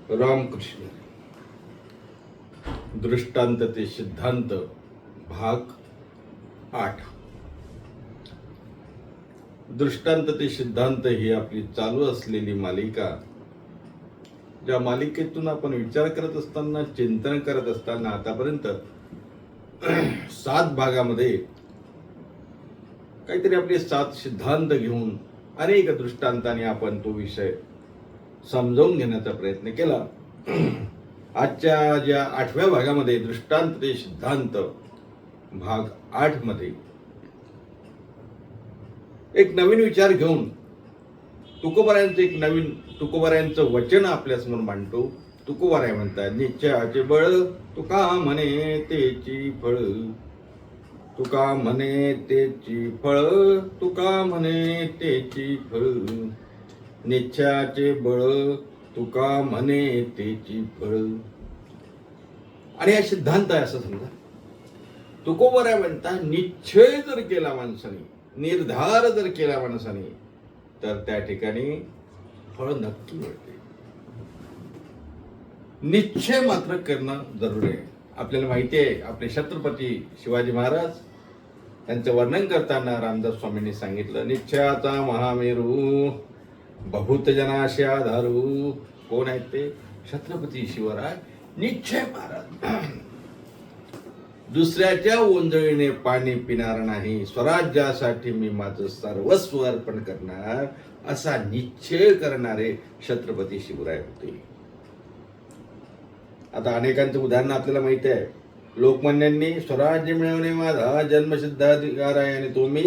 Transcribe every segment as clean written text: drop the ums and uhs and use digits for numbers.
रामकृष्ण. दृष्टांत ते सिद्धांत भाग 8. दृष्टांत ते सिद्धांत ही आपली चालू असलेली मालिका, ज्या मालिकेतून आपण विचार करत असताना, चिंतन करत असताना आतापर्यंत 7 भागामध्ये काहीतरी आपले 7 सिद्धांत घेऊन अनेक दृष्टांताने आपण तो विषय समजावून घेण्याचा प्रयत्न केला. आजच्या ज्या 8व्या भागामध्ये दृष्टांत ते सिद्धांत भाग 8 मध्ये एक नवीन विचार घेऊन तुकोबारायांचं वचन आपल्यासमोर मांडतो. तुकोबाराय म्हणतात, निश्चयाचे बळ तुका म्हणे तेची फळ, तुका म्हणे तेची फळ, तुका म्हणे तेची फळ, निश्चयाचे बळ तुका म्हणे तेची फळ. आणि हा सिद्धांत आहे असं समजा. तुकोबाराय म्हणतात, निश्चय जर केला माणसाने, निर्धार जर केला माणसाने, तर त्या ठिकाणी फळ नक्की मिळते. निश्चय मात्र करणं जरुरी आहे. आपल्याला माहिती आहे, आपले छत्रपती शिवाजी महाराज त्यांचं वर्णन करताना रामदास स्वामींनी सांगितलं, निश्चयाचा महामेरू बहुत जनाशे आधारू. कोण आहेत ते? छत्रपती शिवराय निश्चय महाराज. दुसऱ्याच्या ओंजळीने पाणी पिणार नाही, स्वराज्यासाठी मी माझं सर्वस्व अर्पण करणार, असा निश्चय करणारे छत्रपती शिवराय होते. आता अनेकांचं उदाहरण आपल्याला माहिती आहे. लोकमान्यांनी स्वराज्य मिळवणे माझा जन्मसिद्ध अधिकार आहे आणि तो मी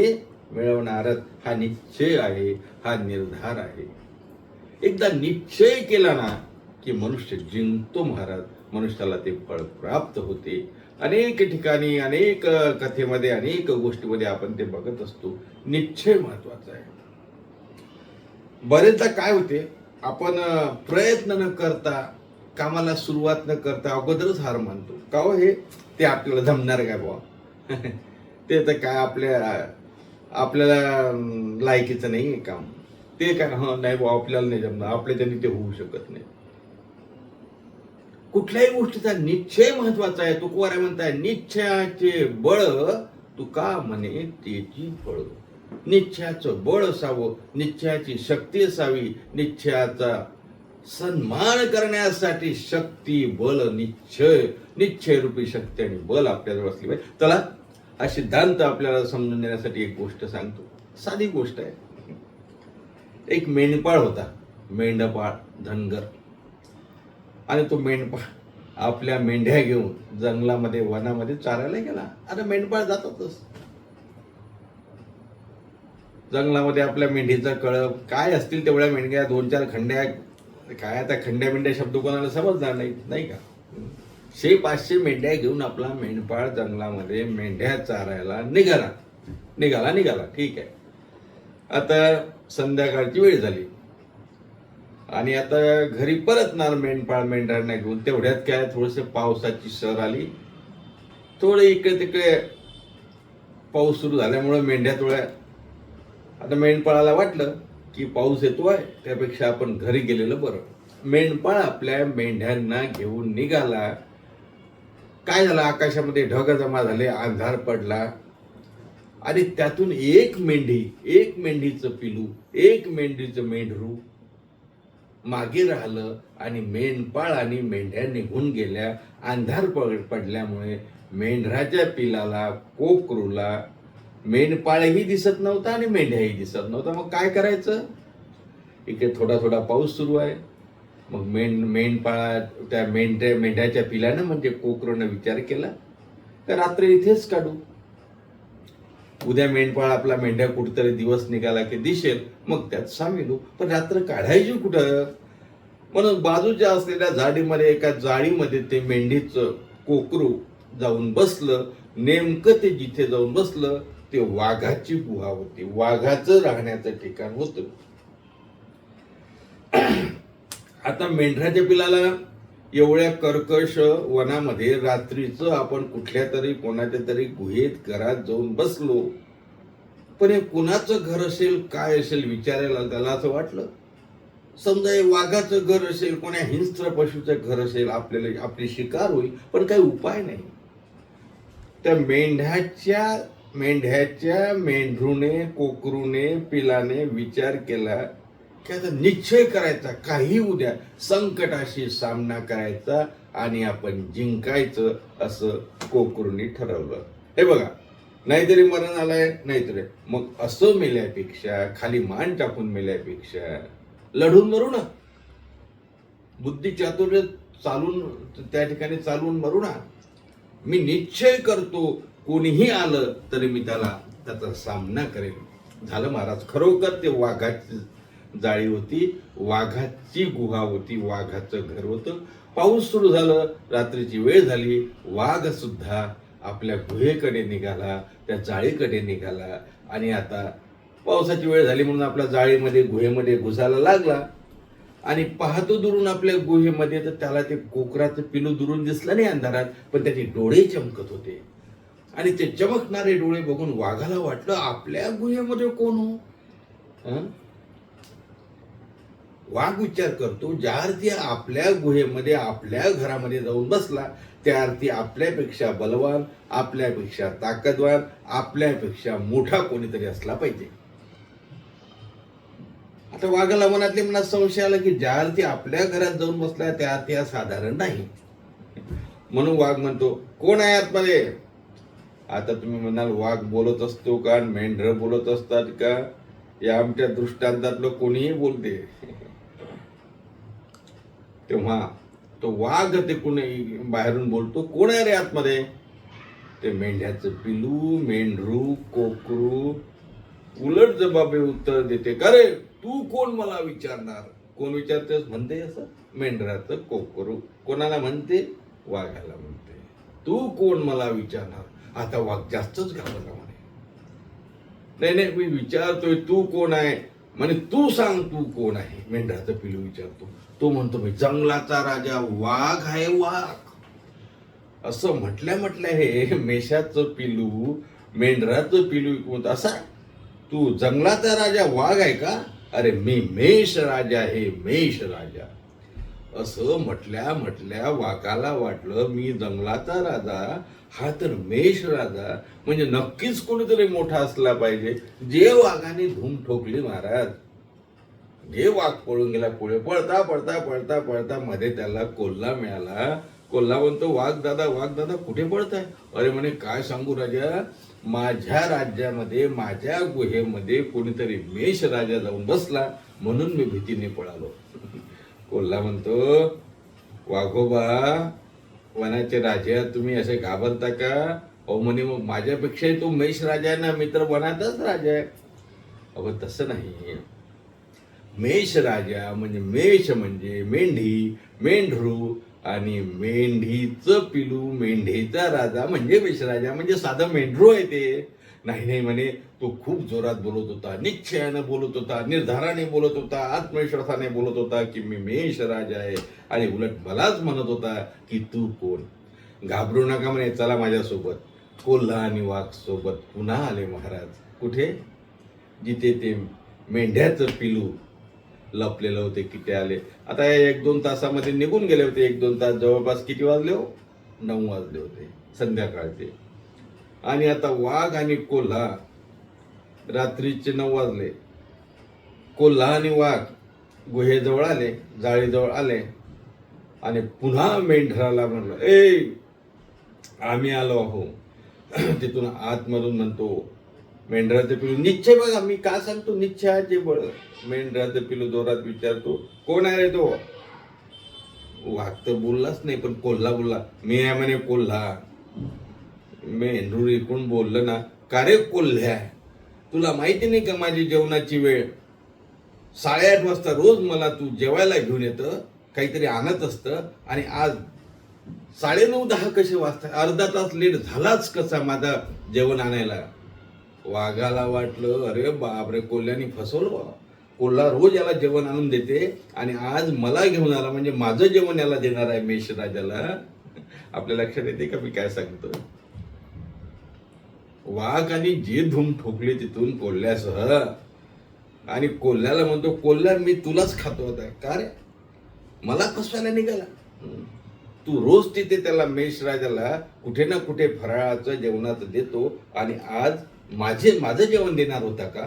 मिळवणारच, हा निश्चय आहे, हा निर्धार आहे. एकदा निश्चय केला ना की मनुष्य जिंकतो महाराज. मनुष्याला ते फळ प्राप्त होते. अनेक ठिकाणी, अनेक कथेमध्ये, अनेक गोष्टीमध्ये आपण ते बघत असतो. निश्चय महत्वाचा आहे. बरेचदा काय होते, आपण प्रयत्न न करता, कामाला सुरुवात न करता अगोदरच हार मानतो. का हो, हे ते आपल्याला जमणार काय बुवा? ते तर काय आपल्याला लायकीचं नाही काम, ते काय नाही बुवा, आपल्याला नाही जमणार, आपल्या त्यांनी ते होऊ शकत नाही. कुठल्याही गोष्टीचा निश्चय महत्वाचा आहे. तुकोबाराय म्हणताय, निश्चयाचे बळ तुका म्हणे तेची फळ. निश्चयाचं बळ असावं, निश्चयाची शक्ती असावी, निश्चयाचा सन्मान करण्यासाठी शक्ती, बल, निश्चय रूपी शक्ती आणि बल आपल्याजवळ असली पाहिजे. चला, हा सिद्धांत आपल्याला समजून देण्यासाठी एक गोष्ट सांगतो. साधी गोष्ट आहे. एक मेंढपाळ होता, मेंढपाळ धनगर. आणि तो मेंढपाळ आपल्या मेंढ्या घेऊन जंगलामध्ये, वनामध्ये चारायला गेला. आता मेंढपाळ जातातच जंगलामध्ये. आपल्या मेंढीचा कळप काय असतील तेवढ्या मेंढ्या, 2-4 खंड्या, काय आता खंड्या मेंढ्या शब्द कोणाला समजणार नाही का? 100-500 मेंढ्या घेऊन आपला मेंढपाळ जंगलामध्ये मेंढ्या चारायला निघाला. ठीक आहे. आता संध्याकाळची वेळ झाली आणि आता घरी परतणार मेंढपाळ मेंढ्यांना घेऊन. तेवढ्यात काय, थोडस पावसाची सर आली. थोडे इकडे तिकडे पाऊस सुरू झाल्यामुळे मेंढ्या थोड्या, आता मेंढपाळाला वाटलं की पाऊस येतोय, त्यापेक्षा आपण घरी गेलेलं बरं. मेंढपाळ आपल्या मेंढ्यांना घेऊन निघाला. काय झालं, आकाशामध्ये ढग जमा झाले, अंधार पडला आणि त्यातून एक मेंढीचं पिलू, एक मेंढीचं मेंढरू मागे राहिलं आणि मेंढपाळ आणि मेंढ्या निघून गेल्या. अंधार पडल्यामुळे मेंढराच्या पिलाला, कोकरूला मेंढपाळही दिसत नव्हता आणि मेंढ्याही दिसत नव्हता. मग काय करायचं? इकडे थोडा पाऊस सुरू आहे. मग मेंढपाळा त्या मेंढ्याच्या पिलानं, म्हणजे कोकरूनं विचार केला, तर रात्री इथेच काढू. उद्या मेंढपाळ आपला मेंढ्या कुठतरी दिवस निघाला की दिसेल, मग त्यात सामील. पण रात्र काढायची कुठं? म्हणून बाजूच्या असलेल्या झाडीमध्ये, एका जाळीमध्ये ते मेंढीचं कोकरू जाऊन बसलं. नेमकं ते जिथे जाऊन बसलं ते वाघाची गुहा होती, वाघाचं राहण्याचं ठिकाण होतं. आता मेंढराच्या पिलाला एवढ्या कर्कश वनामध्ये रात्रीचं आपण कुठल्या तरी कोणाच्या तरी गुहेत, घरात जाऊन बसलो. पण हे कुणाचं घर असेल, काय असेल विचारायला त्याला असं वाटलं. समजा हे वाघाचं घर असेल, कोण्या हिंस्त्र पशुचं घर असेल, आपल्याला आपली शिकार होईल, पण काही उपाय नाही. त्या मेंढ्याच्या मेंढरूने, कोकरूने, पिलाने विचार केला की आता निश्चय करायचा, काही उद्या संकटाशी सामना करायचा आणि आपण जिंकायचं, असं कोकरूने ठरवलं. हे बघा, नाहीतरी मरण आलंय, नाहीतरी मग असं मेल्यापेक्षा, खाली मान टाकून मेल्यापेक्षा लढून मरू ना, बुद्धी चातुर्य चालून त्या ठिकाणी चालून मरू ना. मी निश्चय करतो, कोणीही आलं तरी मी त्याचा सामना करेल. झालं महाराज. खरोखर ते वाघाची जाळी होती, वाघाची गुहा होती, वाघाचं घर होतं. पाऊस सुरू झालं, रात्रीची वेळ झाली, वाघ सुद्धा आपल्या गुहेकडे निघाला, त्या जाळीकडे निघाला. आणि आता पावसाची वेळ झाली म्हणून आपल्या जाळीमध्ये, गुहेमध्ये घुसायला लागला. आणि पाहतो दुरून आपल्या गुहेमध्ये, तर त्याला ते कोकराचं पिलू दुरून दिसलं नाही अंधारात, पण त्याचे डोळे चमकत होते. आणि ते चमकणारे डोळे बघून वाघाला वाटलं, आपल्या गुहेमध्ये कोण हो? वाघ विचार करतो, ज्या अर्थी आपल्या गुहेमध्ये, आपल्या घरामध्ये जाऊन बसला, त्या अर्थी आपल्यापेक्षा बलवान, आपल्यापेक्षा ताकदवान, आपल्यापेक्षा मोठा कोणीतरी असला पाहिजे. आता वाघाला मनात संशय आला की ज्या अर्थी आपल्या घरात जाऊन बसला, त्या अर्थी हा साधारण नाही. म्हणून वाघ म्हणतो, कोण आहे आतमध्ये? आता तुम्ही म्हणाल, वाघ बोलत असतो का, मेंढर बोलत असतात का? या आमच्या दृष्टांतातलं कोणीही बोलते. तेव्हा तो वाघ ते कोणी बाहेरून बोलतो, कोण आहे रे आतमध्ये? ते मेंढ्याचं पिलू, मेंढरू, कोकरू उलट जबाबे उत्तर देते, का रे तू कोण मला विचारणार? कोण विचारतेस म्हणते असं? मेंढराचं कोकरू. कोणाला म्हणते? वाघाला म्हणते, तू कोण मला विचारणार? आता वाघ जास्तच घाबरला म्हणे. नाही नाही, मी विचारतोय तू कोण आहे म्हणे. तू सांग तू कोण आहे? मेंढराचं पिलू विचारतो. तो म्हणतो, मी जंगलाचा राजा वाघ आहे, वाघ. असं म्हटल्या हे मेषाचं पिलू, मेंढराचं पिलू कोणतं? असा तू जंगलाचा राजा वाघ आहे का? अरे मी मेष राजा आहे, मेष राजा. असं म्हटल्या वाघाला वाटलं, मी जंगलाचा राजा, हा तर मेष राजा, म्हणजे नक्कीच कोणीतरी मोठा असला पाहिजे. जे वाघाने धूम ठोकली महाराज, जे वाघ पळून गेला, पुढे पळता पळता पळता पळता मध्ये त्याला कोल्हा मिळाला. कोल्हा म्हणतो, वाघ दादा कुठे पळताय? अरे म्हणे, काय सांगू राजा, माझ्या राज्यामध्ये, माझ्या गुहेमध्ये कोणीतरी मेष राजा जाऊन बसला, म्हणून मी भीतीने पळालो. कोल्हा म्हणतो, वाघोबा, वनाचे राजा तुम्ही असे घाबरता का? अहो म्हणे, मग माझ्यापेक्षाही तो मेष राजा आहे ना, मित्र वनातच राजा आहे. अहो तसं नाही. मेष राजा म्हणजे, मेष म्हणजे मेंढी, मेंढरू, आणि मेंढीचं पिलू, मेंढीचा राजा म्हणजे मेषराजा, म्हणजे साधं मेंढरू आहे ते. नाही म्हणे, तो खूप जोरात बोलत होता, निश्चयानं बोलत होता, निर्धाराने बोलत होता, आत्मविश्वासाने बोलत होता की मी मेष राजा आहे. आणि उलट मलाच म्हणत होता की तू कोण? घाबरू नका म्हणे, चला माझ्यासोबत. कोल्हा आणि वाघ सोबत पुन्हा आले महाराज. कुठे? जिथे ते मेंढ्याचं पिलू लपलेलं होते, किती आले. आता 1-2 तासामध्ये निघून गेले होते. 1-2 तास, जवळपास किती वाजले हो? 9 वाजले होते संध्याकाळचे. आणि आता वाघ आणि कोल्हा, रात्रीचे 9 वाजले. कोल्हा आणि वाघ गुहेजवळ आले, जाळीजवळ आले. आणि पुन्हा मेंढराला म्हणलं, ए आम्ही आलो आहो. तिथून आतमधून म्हणतो मेंढराचं पिलू, निश्चय बघा मी का सांगतो, निश्चयाचे बळ. मेंढराचं पिलू जोरात विचारतो, कोण आहे रे तो? वाघ तर बोललाच नाही, पण कोल्हा बोलला, मी आहे म्हणे कोल्हा. मेंढरू इकडून बोललं ना, का रे कोल्ह्या, तुला माहिती नाही का माझी जेवणाची वेळ? 8:30 वाजता रोज मला तू जेवायला घेऊन येतं, काहीतरी आणत असतं, आणि आज 9:30-10 कसे वाजता? अर्धा तास लेट झालाच कसा माझा जेवण आणायला? वाघाला वाटलं, अरे बापरे, कोल्ह्याने फसवलं बाबा. कोल्हा रोज याला जेवण आणून देते, आणि आज मला घेऊन आला, म्हणजे माझं जेवण याला देणार आहे मेष राजाला. आपल्या लक्षात येते का मी काय सांगतो? वाघाने जी धूम ठोकली तिथून कोल्ह्यासह, आणि कोल्ह्याला म्हणतो, कोल्हा मी तुलाच खातो होता. का रे, मला फसवायला निघाला? तू रोज तिथे त्याला मेष राजाला कुठे ना कुठे फराळाचं जेवणाचं देतो आणि आज माझं जेवण देणार होता का?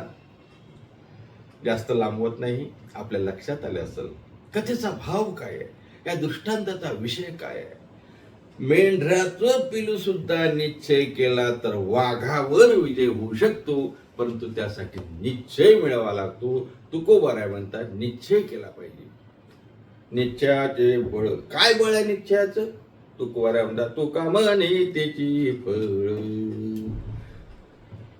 जास्त लांबवत नाही, आपल्या लक्षात आले असेल कथेचा भाव काय आहे, या दृष्टांताचा विषय काय आहे. मेंढराचं पिलू सुद्धा निश्चय केला तर वाघावर विजय होऊ शकतो, परंतु त्यासाठी निश्चय मिळावा लागतो. तुकोबाराय म्हणतात निश्चय केला पाहिजे. निश्चयाचे बळ, काय बळ आहे निश्चयाचं? तुकोबाराय म्हणतात तुका म्हणे त्याची फळ,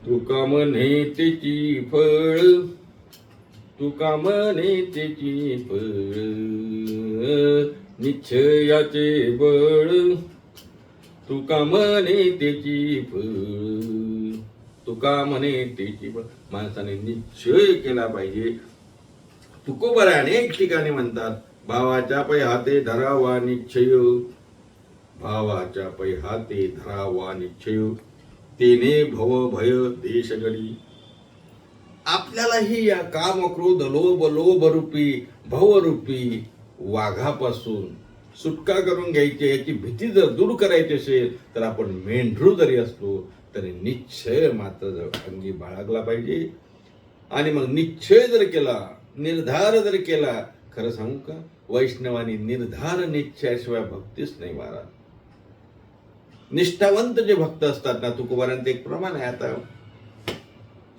तुका म्हणे त्याची फळ, तुका म्हणे त्याची फळ, निश्चयाचे बळ, तुका म्हणे त्याची फळ, तुका म्हणे त्याची बळ. माणसाने निश्चय केला पाहिजे. तुकोबाराय अनेक ठिकाणी म्हणतात भावाच्या पै हाते धरावा निश्चय, भावाच्या पै हाते धरावा निश्चय, तेने भव भय देश गडी. आपल्यालाही या काम क्रोध लोभ लोभरूपी भवरूपी वाघापासून सुटका करून घ्यायची, याची भीती जर दूर करायची असेल तर आपण मेंढरू जरी असलो तरी निश्चय मात्र अंगी बाळगला पाहिजे. आणि मग निश्चय जर केला, निर्धार जर केला, खरं सांगू का, वैष्णवानी निर्धार निश्चयाशिवाय भक्तीच नाही महाराज. निष्ठावंत जे भक्त असतात ना, तुकोबारांचं एक प्रमाण आहे, आता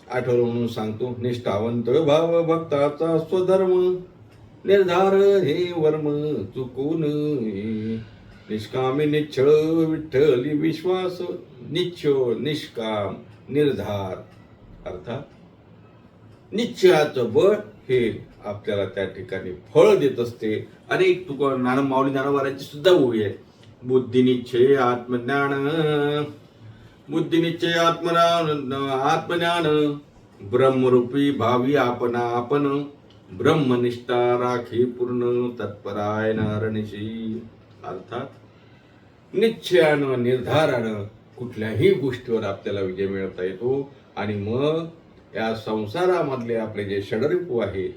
आठवलं म्हणून सांगतो. निष्ठावंत भाव भक्ताचा स्वधर्म, निर्धार हे वर्म चुकून, निष्कामी निश्चळ विठ्ठली विश्वास, निश्चय निष्काम निर्धार, अर्थात निश्चयाचं बळ हे आपल्याला त्या ठिकाणी फळ देत असते. अनेक माऊली ज्ञानोबारांची सुद्धा ओवी आहे. बुद्धिनिश्चय आत्मज्ञान, बुद्धिनिश्चय आत्मज्ञान, ब्रह्मरूपी भावी आपण आपण, ब्रह्मनिष्ठा राखी पूर्ण तत्परायण रणशी. अर्थात निश्चयानं निर्धारानं कुठल्याही गोष्टीवर आपल्याला विजय मिळवता येतो. आणि मग या संसारामधले आपले जे षडरिपू आहे,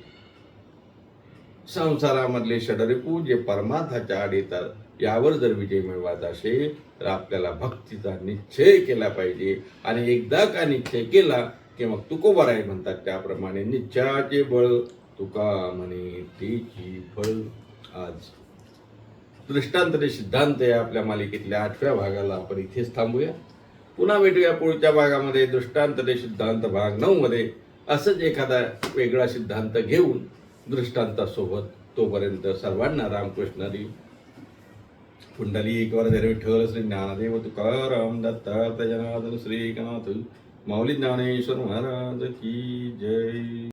संसारामधले षडरिपू जे परमार्थाच्या आड येतात, यावर जर विजय मिळवायचा असेल तर आपल्याला भक्तीचा निश्चय केला पाहिजे. आणि एकदा का निश्चय केला की मग तुकोबाराय म्हणतात त्याप्रमाणे निश्चयाचे बळ, तुका म्हणे त्याची फळ. आज दृष्टांत सिद्धांत या आपल्या मालिकेतल्या 8व्या भागाला आपण इथेच थांबूया. पुन्हा भेटूया पुढच्या भागामध्ये दृष्टांत सिद्धांत भाग 9 मध्ये. असंच एखादा वेगळा सिद्धांत घेऊन दृष्टांतासोबत. तोपर्यंत सर्वांना रामकृष्ण हरी. पुंडलिक वरद विठ्ठल श्री ज्ञानदेव तुकाराम दत्तात्रय जनार्दन श्रीनाथ माऊली ज्ञानेश्वर महाराज की जय.